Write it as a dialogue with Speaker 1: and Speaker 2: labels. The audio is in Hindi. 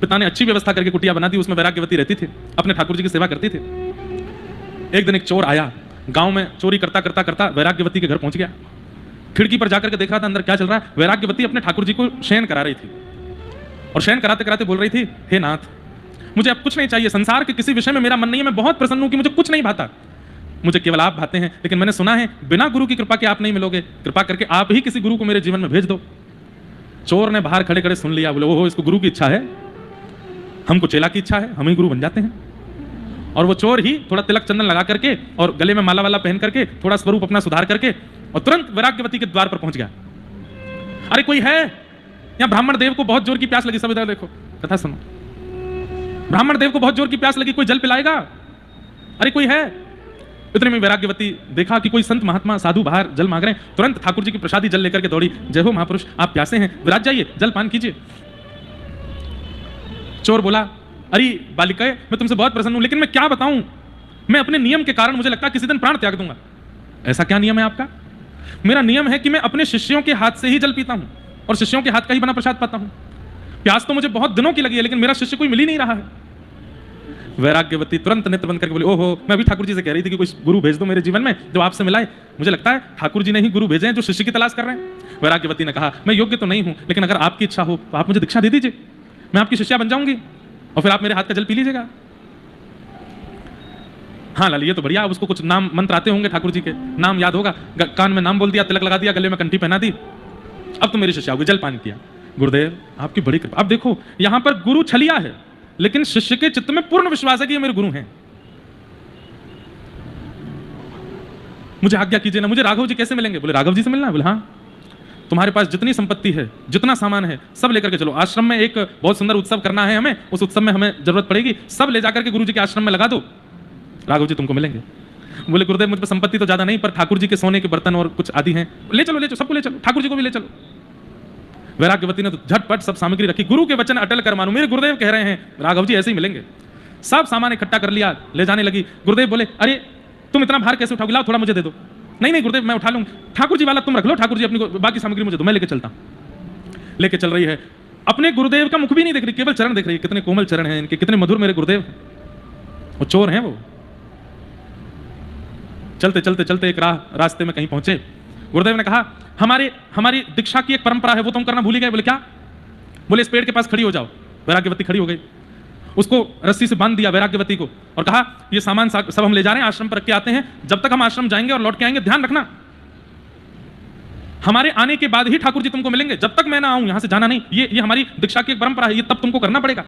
Speaker 1: पिता ने अच्छी व्यवस्था करके कुटिया बना दी, उसमें वैराग्यवती रहती थी, अपने ठाकुर जी की सेवा करती थी। एक दिन एक चोर आया, गांव में चोरी करता करता करता वैराग्यवती के घर पहुंच गया। खिड़की पर जाकर के देख रहा था अंदर क्या चल रहा है। वैराग्यवती अपने ठाकुर जी को शयन करा रही थी, और शयन कराते कराते बोल रही थी, हे नाथ, मुझे अब कुछ नहीं चाहिए, संसार के किसी विषय में मेरा मन नहीं है, मैं बहुत प्रसन्न हूं कि मुझे कुछ नहीं भाता, मुझे केवल आप भाते हैं। लेकिन मैंने सुना है बिना गुरु की कृपा के आप नहीं मिलोगे, कृपा करके आप ही किसी गुरु को मेरे जीवन में भेज दो। चोर ने बाहर खड़े खड़े सुन लिया, बोले ओहो, इसको गुरु की इच्छा है, हमको चेला की इच्छा है, हम ही गुरु बन जाते हैं। और वो चोर ही थोड़ा तिलक चंदन लगा करके और गले में माला वाला पहन करके थोड़ा स्वरूप अपना सुधार करके और तुरंत वैराग्यवती के द्वार पर पहुंच गया। अरे कोई है? यहाँ ब्राह्मण देव को बहुत जोर की प्यास लगी, सब इधर देखो, कथा सुनो। ब्राह्मण देव को बहुत जोर की प्यास लगी, कोई जल पिलाएगा? अरे कोई है? इतने में वैराग्यवती देखा कि कोई संत महात्मा साधु बाहर जल मांग रहे हैं, तुरंत ठाकुर जी की प्रसादी जल लेकर के दौड़ी, जय हो महापुरुष, आप प्यासे हैं, विराज जाइए, जल पान कीजिए। चोर बोला, अरे बालिकाए, मैं तुमसे बहुत प्रसन्न हूं, लेकिन मैं क्या बताऊं, मैं अपने नियम के कारण मुझे लगता है किसी दिन प्राण त्याग दूंगा। ऐसा क्या नियम है आपका? मेरा नियम है कि मैं अपने शिष्यों के हाथ से ही जल पीता हूं और शिष्यों के हाथ का ही बना प्रसाद पाता हूं। प्यास तो मुझे बहुत दिनों की लगी है, लेकिन मेरा शिष्य कोई मिल ही नहीं रहा है। वैराग्यवती तुरंत नेत्र बंद करके बोली, ओहो, मैं अभी ठाकुर जी से कह रही थी कि कोई गुरु भेज दो मेरे जीवन में जो आपसे मिलाए। मुझे लगता है ठाकुर जी ने ही गुरु भेजे हैं जो शिष्य की तलाश कर रहे हैं। वैराग्यवती ने कहा, मैं योग्य तो नहीं हूं, लेकिन अगर आपकी इच्छा हो तो आप मुझे दीक्षा दे दीजिए, मैं आपकी शिष्या बन जाऊंगी और फिर आप मेरे हाथ का जल पी लीजिएगा। हाँ लाल, ये तो बढ़िया, उसको कुछ नाम मंत्र आते होंगे ठाकुर जी के, नाम याद होगा, कान में नाम बोल दिया, तिलक लगा दिया, गले में कंठी पहना दी, अब तो मेरी शिष्या होगी, जल पान किया। गुरुदेव आपकी बड़ी कृपा। अब देखो यहां पर गुरु छलिया है, लेकिन शिष्य के चित्त में पूर्ण विश्वास है कि ये मेरे गुरु हैं। मुझे आज्ञा कीजिए ना, मुझे राघव जी कैसे मिलेंगे? बोले राघव जी से मिलना है? बोले हाँ, तुम्हारे पास जितनी संपत्ति है, जितना सामान है, सब लेकर के चलो, आश्रम में एक बहुत सुंदर उत्सव करना है हमें, उस उत्सव में हमें जरूरत पड़ेगी, सब ले जाकर के गुरु जी के आश्रम में लगा दो, राघव जी तुमको मिलेंगे। बोले गुरुदेव मुझ पर संपत्ति तो ज्यादा नहीं, पर ठाकुर जी के सोने के बर्तन और कुछ आदि हैं, ले चलो सबको ले चलो, ठाकुर जी को भी ले चलो। वैराग्यवती ने तो झटपट सब सामग्री रखी, गुरु के वचन अटल कर मानो, मेरे गुरुदेव कह रहे हैं राघव जी ऐसे ही मिलेंगे। सब सामान इकट्ठा कर लिया, ले जाने लगी। गुरुदेव बोले, अरे तुम इतना भार कैसे उठाओगे, लाओ थोड़ा मुझे दे दो। नहीं गुरुदेव मैं उठा लूंगा, ठाकुर जी वाला तुम रख लो, ठाकुर जी अपनी बाकी सामग्री मुझे दो, मैं लेके चलता हूं। लेके चल रही है, अपने गुरुदेव का मुख भी नहीं देख रही, केवल चरण देख रही है, कितने कोमल चरण हैं इनके, कितने मधुर मेरे गुरुदेव हैं। वो चोर हैं वो। चलते चलते चलते एक रास्ते में कहीं पहुंचे। गुरुदेव ने कहा, हमारी दीक्षा की एक परंपरा है, वो तुम करना भूल ही गए। बोले क्या? बोले इस पेड़ के पास खड़ी हो जाओ। वैराग्यवती खड़ी हो गई, उसको रस्सी से बांध दिया वैराग्यवती को और कहा, ये सामान सब हम ले जा रहे हैं, आश्रम पर रख के आते हैं, जब तक हम आश्रम जाएंगे और लौट के आएंगे ध्यान रखना, हमारे आने के बाद ही ठाकुर जी तुमको मिलेंगे, जब तक मैं ना आऊं यहां से जाना नहीं, ये हमारी दीक्षा की एक परंपरा है, ये तब तुमको करना पड़ेगा।